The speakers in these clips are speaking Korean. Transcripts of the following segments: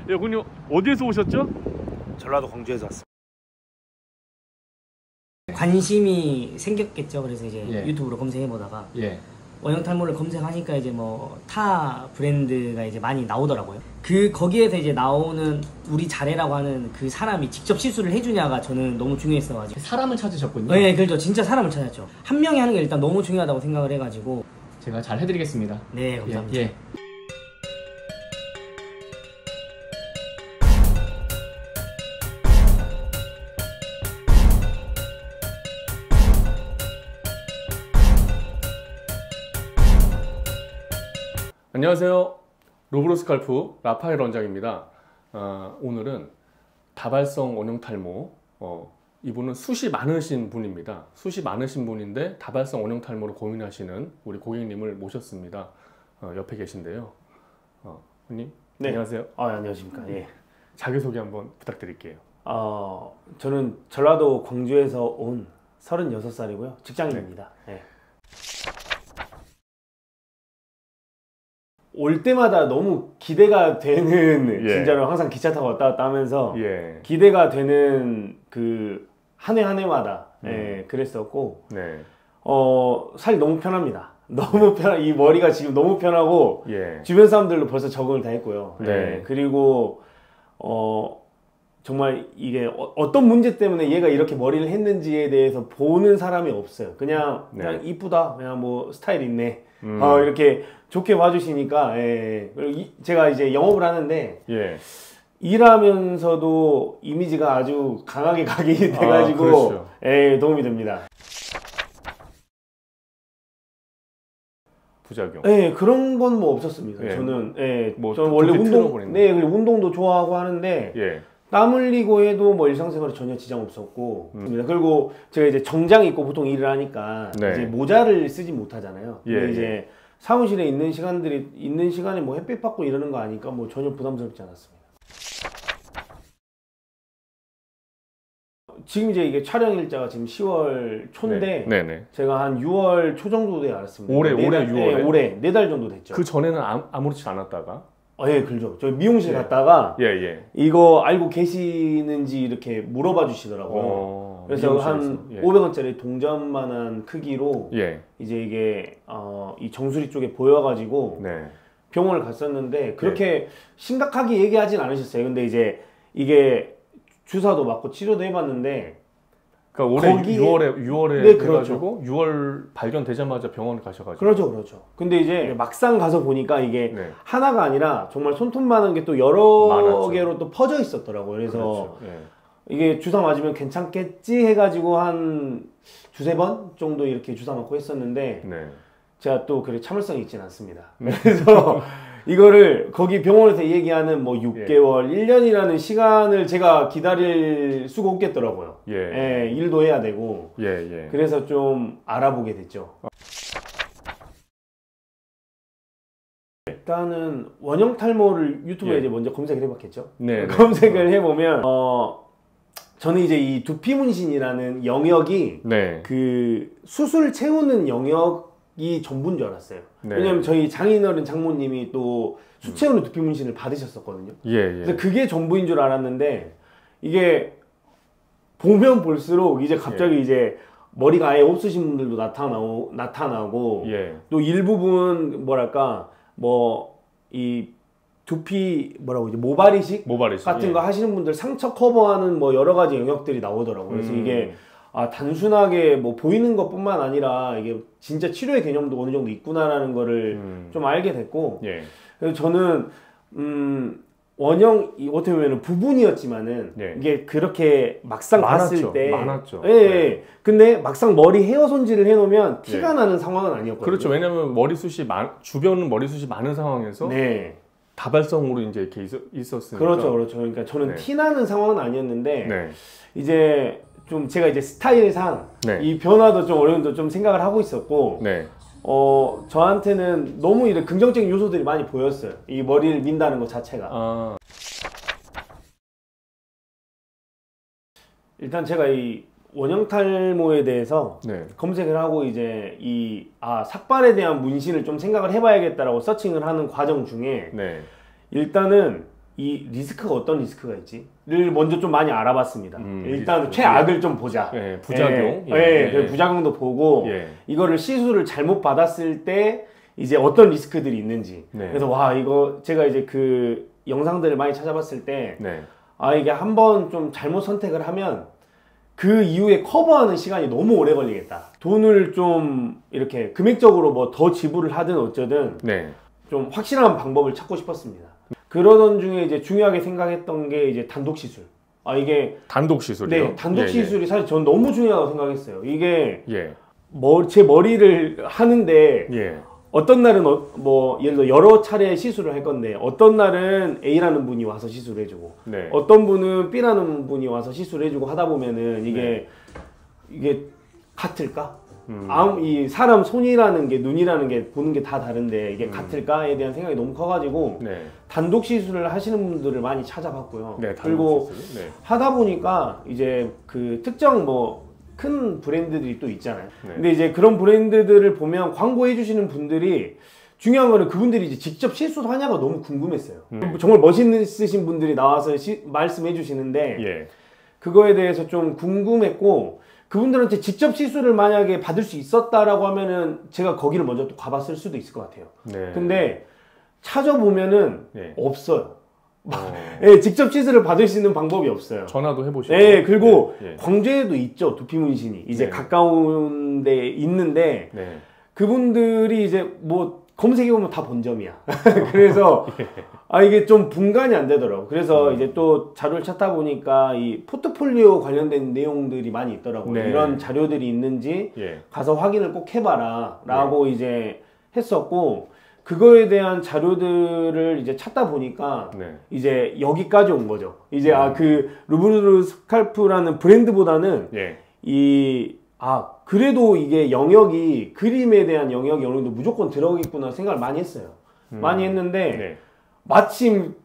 예, 군요 어디에서 오셨죠? 전라도 광주에서 왔습니다. 관심이 생겼겠죠. 그래서 이제 예. 유튜브로 검색해 보다가 예. 원형 탈모를 검색하니까 이제 뭐 타 브랜드가 이제 많이 나오더라고요. 거기에서 이제 나오는 우리 자래라고 하는 그 사람이 직접 시술을 해주냐가 저는 너무 중요했어가지고. 사람을 찾으셨군요. 네, 그렇죠. 진짜 사람을 찾았죠. 한 명이 하는 게 일단 너무 중요하다고 생각을 해가지고. 제가 잘 해드리겠습니다. 네, 감사합니다. 예. 안녕하세요. 로브로스칼프 라파엘 원장입니다. 오늘은 다발성 원형 탈모, 이분은 숱이 많으신 분입니다. 숱이 많으신 분인데 다발성 원형 탈모로 고민하시는 우리 고객님을 모셨습니다. 옆에 계신데요. 형님, 네. 안녕하세요. 안녕하십니까. 예. 자기소개 한번 부탁드릴게요. 저는 전라도 광주에서 온 36살이고요. 직장인입니다. 네. 올 때마다 너무 기대가 되는, 예. 진짜로 항상 기차 타고 왔다 갔다 하면서 예. 기대가 되는 그 한 해 한 해마다 예, 그랬었고, 네. 살이 너무 편합니다. 너무 이 머리가 지금 너무 편하고, 예. 주변 사람들도 벌써 적응을 다 했고요. 네. 예, 그리고 정말 이게 어떤 문제 때문에 얘가 이렇게 머리를 했는지에 대해서 보는 사람이 없어요. 그냥 이쁘다, 그냥 뭐 스타일 있네, 이렇게 좋게 봐주시니까. 예. 그리고 제가 이제 영업을 하는데, 예. 일하면서도 이미지가 아주 강하게 각인이 돼가지고, 그렇죠. 예, 도움이 됩니다. 부작용. 네, 그런 건 뭐 없었습니다. 예. 저는, 저는 원래 틀어버리는 운동도 좋아하고 하는데, 예. 땀 흘리고 해도 뭐 일상생활에 전혀 지장 없었고. 그리고 제가 이제 정장 입고 보통 일을 하니까, 네. 이제 모자를 쓰지 못하잖아요. 예, 근데 이제 사무실에 있는 시간에 뭐 햇빛 받고 이러는 거 아니까 뭐 전혀 부담스럽지 않았습니다. 지금 이제 이게 촬영 일자가 지금 10월 초인데, 네. 제가 한 6월 초 정도 돼 알았습니다. 올해 6월에? 네, 올해 4달 정도 됐죠. 그 전에는 아무렇지 않았다가. 예, 그렇죠. 저 미용실 갔다가 예. 이거 알고 계시는지 이렇게 물어봐 주시더라고요. 그래서 한 500원짜리 동전만한 크기로 이제 이게 이 정수리 쪽에 보여가지고 병원을 갔었는데 그렇게 심각하게 얘기하진 않으셨어요. 근데 이제 이게 주사도 맞고 치료도 해봤는데, 그러니까 올해 6월에 네, 그래가지고 6월 발견되자마자 병원을 가셔가지고. 그렇죠. 근데 이제 막상 가서 보니까 이게 하나가 아니라 정말 손톱만한 게 또 여러 많았죠. 개로 또 퍼져 있었더라고요. 그래서 그렇죠. 이게 주사 맞으면 괜찮겠지 해가지고 한 2-3번 정도 이렇게 주사 맞고 했었는데, 제가 또 그래 참을성이 있진 않습니다. 그래서 이거를 거기 병원에서 얘기하는 뭐 6개월, 1년이라는 시간을 제가 기다릴 수가 없겠더라고요. 일도 해야 되고. 그래서 좀 알아보게 됐죠. 일단은 원형 탈모를 유튜브에 이제 먼저 검색을 해봤겠죠. 검색을 해보면 저는 이제 이 두피 문신이라는 영역이 그 수술 채우는 영역이 전부인 줄 알았어요. 왜냐면 저희 장인어른 장모님이 또 수채우는 두피 문신을 받으셨었거든요. 그래서 그게 전부인 줄 알았는데, 이게 보면 볼수록 이제 갑자기 이제 머리가 아예 없으신 분들도 나타나고 또 일부분 뭐랄까 뭐 이 두피 뭐라고 이제 모발이식 같은 거 하시는 분들 상처 커버하는 뭐 여러 가지 영역들이 나오더라고요. 그래서 이게 단순하게 뭐 보이는 것뿐만 아니라 이게 진짜 치료의 개념도 어느 정도 있구나라는 거를 좀 알게 됐고, 그래서 저는 원형 어떻게 보면 부분이었지만은 이게 그렇게 막상 봤을 때 많았죠. 근데 막상 머리 헤어 손질을 해놓으면 티가 나는 상황은 아니었거든요. 그렇죠. 왜냐면 주변은 머리숱이 많은 상황에서 다발성으로 이제 이렇게 있었으니까. 그렇죠. 그러니까 저는 티 나는 상황은 아니었는데 이제 좀 제가 이제 스타일상 이 변화도 좀 어느 정도 좀 생각을 하고 있었고, 저한테는 너무 이런 긍정적인 요소들이 많이 보였어요. 이 머리를 민다는 것 자체가. 일단 제가 이 원형 탈모에 대해서 검색을 하고 이제 삭발에 대한 문신을 좀 생각을 해봐야겠다라고 서칭을 하는 과정 중에 일단은 이 리스크가 어떤 리스크가 있지?를 먼저 좀 많이 알아봤습니다. 일단 리스크. 최악을 좀 보자. 예, 부작용. 그 부작용도 보고 이거를 시술을 잘못 받았을 때 이제 어떤 리스크들이 있는지. 그래서 와 이거 제가 이제 그 영상들을 많이 찾아봤을 때 아 이게 한번 좀 잘못 선택을 하면 그 이후에 커버하는 시간이 너무 오래 걸리겠다. 돈을 좀 이렇게 금액적으로 뭐 더 지불을 하든 어쩌든 좀 확실한 방법을 찾고 싶었습니다. 그러던 중에 이제 중요하게 생각했던 게 이제 단독 시술. 아 이게 단독 시술이요? 네, 단독 시술이 사실 전 너무 중요하다고 생각했어요. 이게 제 머리를 하는데 어떤 날은 뭐 예를 들어 여러 차례 시술을 할 건데 어떤 날은 A라는 분이 와서 시술을 해주고 어떤 분은 B라는 분이 와서 시술을 해주고 하다 보면은 이게 같을까? 이 사람 손이라는 게 눈이라는 게 보는 게 다 다른데 이게 같을까에 대한 생각이 너무 커가지고 단독 시술을 하시는 분들을 많이 찾아봤고요. 그리고 하다 보니까 이제 그 특정 뭐 큰 브랜드들이 또 있잖아요. 근데 이제 그런 브랜드들을 보면 광고해 주시는 분들이 중요한 거는 그분들이 이제 직접 실수하냐가 너무 궁금했어요. 정말 멋있으신 분들이 나와서 말씀해 주시는데 그거에 대해서 좀 궁금했고 그분들한테 직접 시술을 만약에 받을 수 있었다라고 하면은 제가 거기를 먼저 또 가봤을 수도 있을 것 같아요. 근데 찾아보면은 없어요. 직접 시술을 받을 수 있는 방법이 없어요. 전화도 해보시고. 그리고 광주에도 있죠. 두피 문신이 이제 가까운 데 있는데 그분들이 이제 뭐 검색해보면 다 본점이야. 그래서 이게 좀 분간이 안 되더라고. 그래서 이제 또 자료를 찾다 보니까 이 포트폴리오 관련된 내용들이 많이 있더라고요. 이런 자료들이 있는지 가서 확인을 꼭 해봐라 라고 이제 했었고 그거에 대한 자료들을 이제 찾다 보니까 이제 여기까지 온 거죠. 이제 그 루브르 스칼프라는 브랜드보다는 그래도 이게 영역이 그림에 대한 영역이 어느 정도 무조건 들어가겠구나 생각을 많이 했어요. 많이 했는데 마침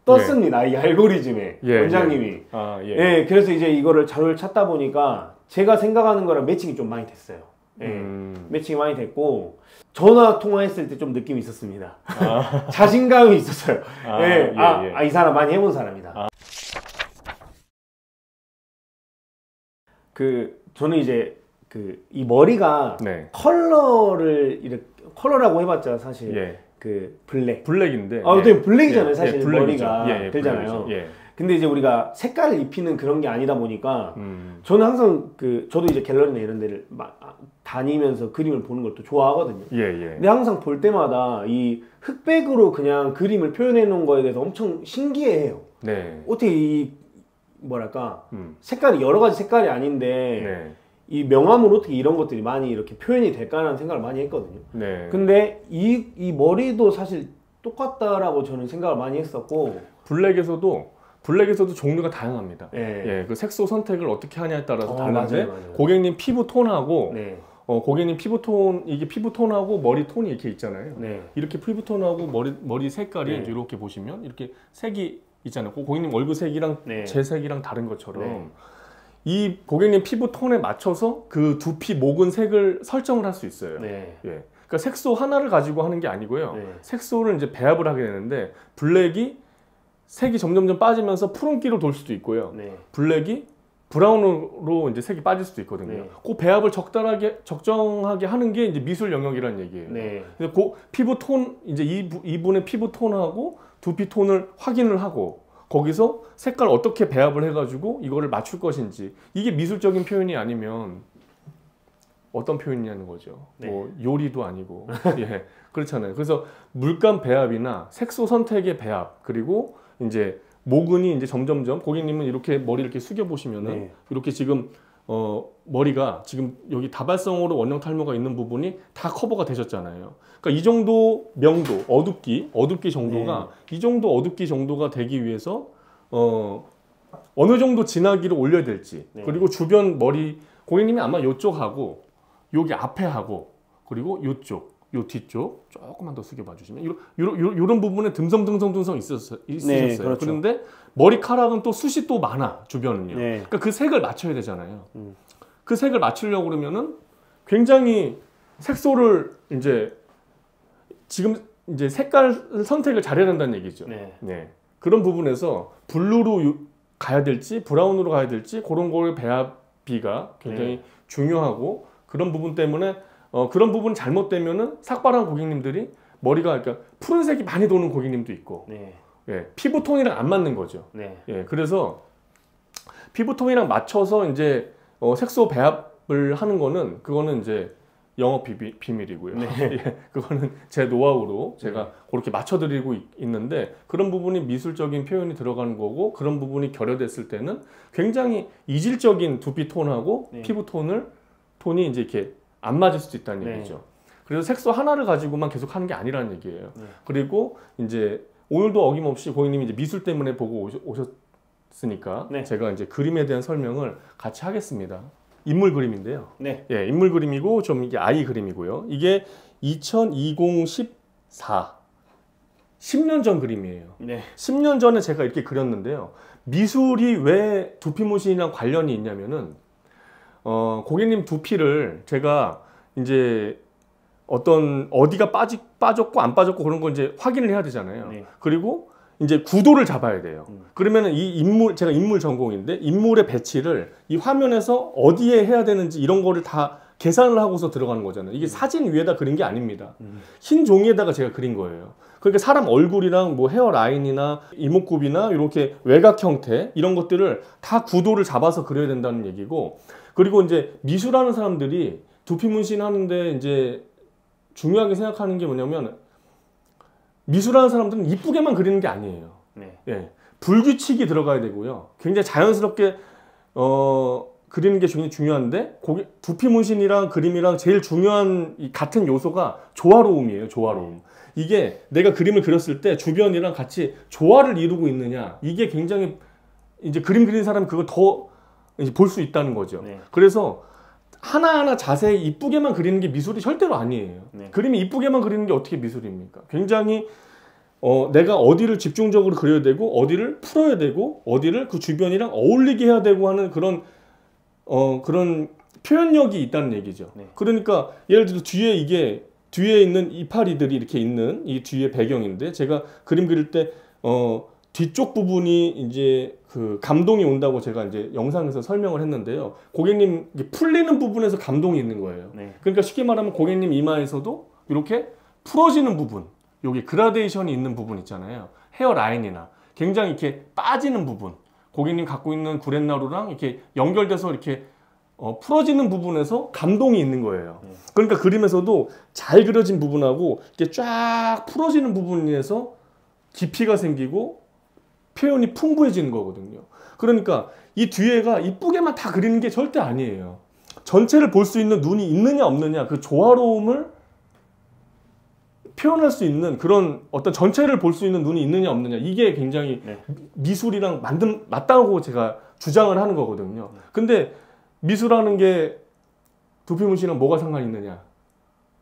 떴습니다. 이 알고리즘에 원장님이. 그래서 이제 이거를 자료를 찾다 보니까 제가 생각하는 거랑 매칭이 좀 많이 됐어요. 매칭이 많이 됐고 전화 통화했을 때 좀 느낌이 있었습니다. 자신감이 있었어요. 이 사람 많이 해본 사람이다. 저는 이제 이 머리가 컬러를 이렇게 컬러라고 해봤자 사실 블랙인데 어떻게 블랙이잖아요. 사실 머리가 되잖아요. 근데 이제 우리가 색깔을 입히는 그런 게 아니다 보니까 저는 항상 저도 이제 갤러리나 이런 데를 다니면서 그림을 보는 걸 또 좋아하거든요. 근데 항상 볼 때마다 이 흑백으로 그냥 그림을 표현해 놓은 거에 대해서 엄청 신기해해요. 어떻게 뭐랄까 색깔이 여러 가지 색깔이 아닌데 이 명암으로 어떻게 이런 것들이 많이 이렇게 표현이 될까라는 생각을 많이 했거든요. 근데 이 머리도 사실 똑같다라고 저는 생각을 많이 했었고 블랙에서도 종류가 다양합니다. 그 색소 선택을 어떻게 하냐에 따라서 다른데 맞아요. 고객님 피부 톤하고 고객님 이게 피부 톤하고 머리 톤이 이렇게 있잖아요. 이렇게 피부 톤하고 머리 색깔이 이렇게 보시면 이렇게 색이 있잖아요. 고객님 얼굴 색이랑 제 색이랑 다른 것처럼 이 고객님 피부 톤에 맞춰서 그 두피 모근 색을 설정을 할 수 있어요. 그러니까 색소 하나를 가지고 하는 게 아니고요. 색소를 이제 배합을 하게 되는데 블랙이 색이 점점점 빠지면서 푸른기로 돌 수도 있고요. 블랙이 브라운으로 이제 색이 빠질 수도 있거든요. 그 배합을 적정하게 하는 게 이제 미술 영역이라는 얘기예요. 그래서 그 피부 톤 이제 이분의 피부 톤하고 두피 톤을 확인을 하고 거기서 색깔 어떻게 배합을 해가지고 이거를 맞출 것인지 이게 미술적인 표현이 아니면 어떤 표현이냐는 거죠. 뭐 요리도 아니고 그렇잖아요. 그래서 물감 배합이나 색소 선택의 배합 그리고 이제 모근이 이제 점점점 고객님은 이렇게 머리를 이렇게 숙여 보시면은 이렇게 지금 머리가 지금 여기 다발성으로 원형 탈모가 있는 부분이 다 커버가 되셨잖아요. 그러니까 이 정도 명도 어둡기 정도가 이 정도 어둡기 정도가 되기 위해서 어느 정도 진하기를 올려야 될지 그리고 주변 머리 고객님이 아마 요쪽하고 여기 앞에 하고 그리고 요쪽 요 뒤쪽 조금만 더 숙여봐 주시면 이런 부분에 듬성 있으셨어요. 그렇죠. 그런데 머리카락은 또 숱이 또 많아 주변은요. 그러니까 그 색을 맞춰야 되잖아요. 그 색을 맞추려고 그러면은 굉장히 색소를 이제 지금 이제 색깔 선택을 잘해야 된다는 얘기죠. 그런 부분에서 블루로 가야 될지 브라운으로 가야 될지 그런 거의 배합비가 굉장히 중요하고 그런 부분 때문에 그런 부분 잘못되면은 삭발한 고객님들이 머리가 그러니까 푸른색이 많이 도는 고객님도 있고 예, 피부톤이랑 안 맞는 거죠. 예, 그래서 피부톤이랑 맞춰서 이제 색소 배합을 하는 거는 그거는 이제 영업 비밀이고요. 예, 그거는 제 노하우로 제가 그렇게 맞춰드리고 있는데 그런 부분이 미술적인 표현이 들어가는 거고 그런 부분이 결여됐을 때는 굉장히 이질적인 두피 톤하고 피부 톤이 이제 이렇게 안 맞을 수도 있다는 얘기죠. 그래서 색소 하나를 가지고만 계속 하는 게 아니라는 얘기예요. 그리고 이제 오늘도 어김없이 고객님이 이제 미술 때문에 보고 오셨으니까 제가 이제 그림에 대한 설명을 같이 하겠습니다. 인물 그림인데요. 예, 인물 그림이고 좀 이게 아이 그림이고요. 이게 2014 10년 전 그림이에요. 10년 전에 제가 이렇게 그렸는데요. 미술이 왜 두피 문신이랑 관련이 있냐면은 고객님 두피를 제가 이제 어디가 빠졌고 안 빠졌고 그런 거 이제 확인을 해야 되잖아요. 그리고 이제 구도를 잡아야 돼요. 그러면은 제가 인물 전공인데 인물의 배치를 이 화면에서 어디에 해야 되는지 이런 거를 다 계산을 하고서 들어가는 거잖아요. 이게 사진 위에다 그린 게 아닙니다. 흰 종이에다가 제가 그린 거예요. 그러니까 사람 얼굴이랑 뭐 헤어라인이나 이목구비나 이렇게 외곽 형태 이런 것들을 다 구도를 잡아서 그려야 된다는 얘기고 그리고 이제 미술하는 사람들이 두피 문신 하는데 이제 중요하게 생각하는 게 뭐냐면 미술하는 사람들은 이쁘게만 그리는 게 아니에요. 예, 불규칙이 들어가야 되고요. 굉장히 자연스럽게 그리는 게 굉장히 중요한데 두피 문신이랑 그림이랑 제일 중요한 이 같은 요소가 조화로움이에요. 조화로움. 이게 내가 그림을 그렸을 때 주변이랑 같이 조화를 이루고 있느냐 이게 굉장히 이제 그림 그리는 사람이 그걸 더 볼 수 있다는 거죠. 그래서 하나하나 자세히 이쁘게만 그리는 게 미술이 절대로 아니에요. 그림이 이쁘게만 그리는 게 어떻게 미술입니까? 굉장히 내가 어디를 집중적으로 그려야 되고 어디를 풀어야 되고 어디를 그 주변이랑 어울리게 해야 되고 하는 그런 표현력이 있다는 얘기죠. 그러니까 예를 들어 뒤에 있는 이파리들이 이렇게 있는 이 뒤에 배경인데 제가 그림 그릴 때 뒤쪽 부분이 이제 그 감동이 온다고 제가 이제 영상에서 설명을 했는데요. 고객님 풀리는 부분에서 감동이 있는 거예요. 그러니까 쉽게 말하면 고객님 이마에서도 이렇게 풀어지는 부분, 여기 그라데이션이 있는 부분 있잖아요. 헤어라인이나 굉장히 이렇게 빠지는 부분, 고객님 갖고 있는 구렛나루랑 이렇게 연결돼서 이렇게 풀어지는 부분에서 감동이 있는 거예요. 그러니까 그림에서도 잘 그려진 부분하고 이렇게 쫙 풀어지는 부분에서 깊이가 생기고 표현이 풍부해지는 거거든요. 그러니까 이 뒤에가 이쁘게만 다 그리는 게 절대 아니에요. 전체를 볼 수 있는 눈이 있느냐 없느냐 그 조화로움을 표현할 수 있는 그런 어떤 전체를 볼 수 있는 눈이 있느냐 없느냐 이게 굉장히 미술이랑 맞다고 제가 주장을 하는 거거든요. 근데 미술하는 게 두피 문신이랑 뭐가 상관이 있느냐?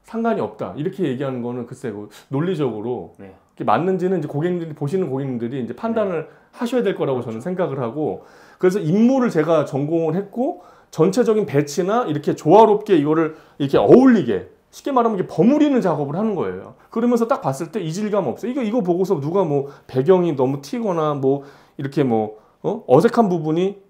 상관이 없다. 이렇게 얘기하는 거는 글쎄 논리적으로 맞는지는 이제 보시는 고객님들이 이제 판단을 하셔야 될 거라고 저는 생각을 하고 그래서 인물을 제가 전공을 했고 전체적인 배치나 이렇게 조화롭게 이거를 이렇게 어울리게 쉽게 말하면 이게 버무리는 작업을 하는 거예요. 그러면서 딱 봤을 때 이질감 없어요. 이거 보고서 누가 뭐 배경이 너무 튀거나 뭐 이렇게 뭐 어색한 부분이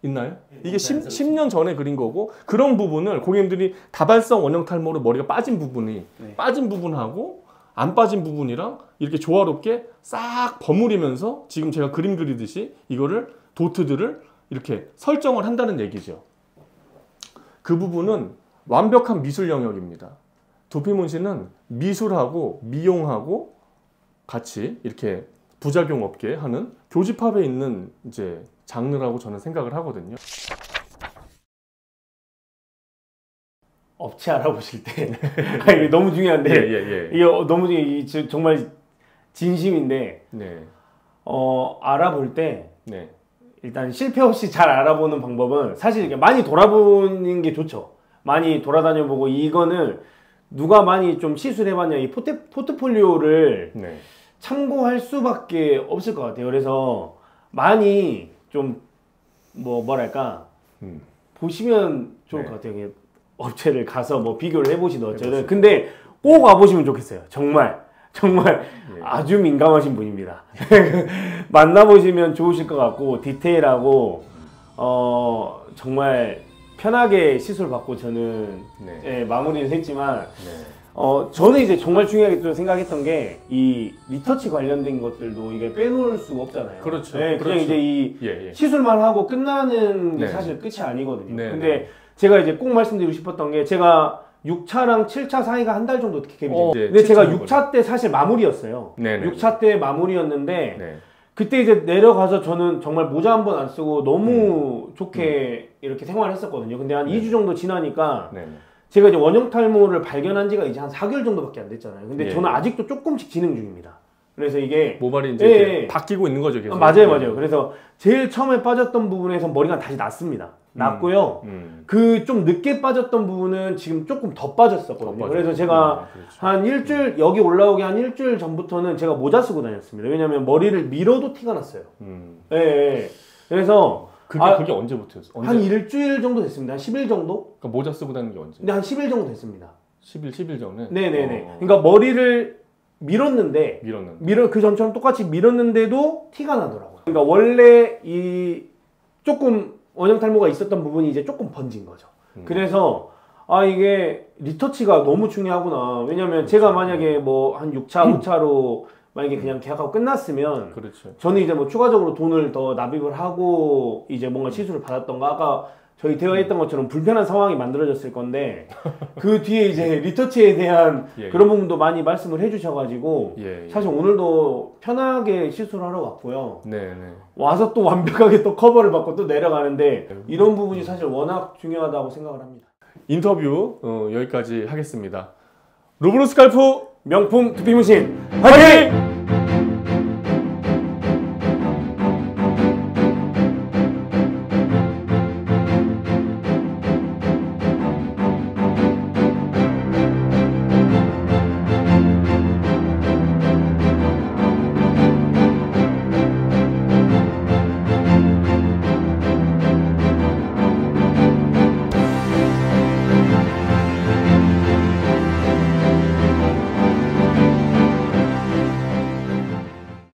있나요? 이게 10년 전에 그린 거고 그런 부분을 고객님들이 다발성 원형 탈모로 머리가 빠진 부분하고 안 빠진 부분이랑 이렇게 조화롭게 싹 버무리면서 지금 제가 그림 그리듯이 이거를 도트들을 이렇게 설정을 한다는 얘기죠. 그 부분은 완벽한 미술 영역입니다. 두피 문신은 미술하고 미용하고 같이 이렇게 부작용 없게 하는 교집합에 있는 이제 장르라고 저는 생각을 하거든요. 업체 알아보실 때 이게 너무 중요한데 이게 너무 정말 진심인데 알아볼 때 일단 실패 없이 잘 알아보는 방법은 사실 이렇게 많이 돌아보는 게 좋죠. 많이 돌아다녀 보고 이거는 누가 많이 좀 시술해봤냐 이 포트폴리오를 참고할 수밖에 없을 것 같아요. 그래서 많이 좀 뭐랄까 보시면 좋을 것 같아요. 업체를 가서 뭐 비교를 해보시든 어쩌든 근데 꼭 와보시면 좋겠어요. 정말 정말 아주 민감하신 분입니다. 만나보시면 좋으실 것 같고 디테일하고 정말 편하게 시술 받고 저는 마무리를 했지만 저는 이제 정말 중요하게 또 생각했던 게 이 리터치 관련된 것들도 이게 빼놓을 수가 없잖아요. 그렇죠. 그냥 그렇죠. 이제 이 시술만 하고 끝나는 게 사실 끝이 아니거든요. 근데 제가 이제 꼭 말씀드리고 싶었던 게 제가 6차랑 7차 사이가 한 달 정도 갭이 돼요. 근데 제가 6차 때 사실 마무리였어요. 6차 때 마무리였는데 그때 이제 내려가서 저는 정말 모자 한 번 안 쓰고 너무 좋게 이렇게 생활을 했었거든요. 근데 한 2주 정도 지나니까 제가 이제 원형 탈모를 발견한 지가 이제 한 4개월 정도밖에 안 됐잖아요. 근데 저는 아직도 조금씩 진행 중입니다. 그래서 이게 모발이 이제 바뀌고 있는 거죠, 계속. 맞아요. 그래서 제일 처음에 빠졌던 부분에서 머리가 다시 났습니다. 났고요. 그 좀 늦게 빠졌던 부분은 지금 조금 더 빠졌었거든요. 그래서 제가 한 일주일, 여기 올라오기 한 일주일 전부터는 제가 모자 쓰고 다녔습니다. 왜냐면 머리를 밀어도 티가 났어요. 그래서 그게 언제부터였어요? 한 일주일 정도 됐습니다. 한 10일 정도? 그러니까 모자 쓰고 다니는 게 언제? 근데 한 10일 정도 됐습니다. 10일 전에? 네네네. 그러니까 머리를 밀었는데 그 전처럼 똑같이 밀었는데도 티가 나더라고요. 그러니까 원래 이 조금 원형 탈모가 있었던 부분이 이제 조금 번진 거죠. 그래서 이게 리터치가 너무 중요하구나. 왜냐면 제가 만약에 뭐 한 6차, 5차로 만약에 그냥 계약하고 끝났으면 저는 이제 뭐 추가적으로 돈을 더 납입을 하고 이제 뭔가 시술을 받았던가 아까 저희 대화했던 것처럼 불편한 상황이 만들어졌을 건데 그 뒤에 이제 리터치에 대한 그런 부분도 많이 말씀을 해주셔가지고 사실 오늘도 편하게 시술하러 왔고요. 와서 또 완벽하게 또 커버를 받고 또 내려가는데 이런 부분이 사실 워낙 중요하다고 생각을 합니다. 인터뷰 여기까지 하겠습니다. 루브르 스칼프 명품 두피문신 화이팅!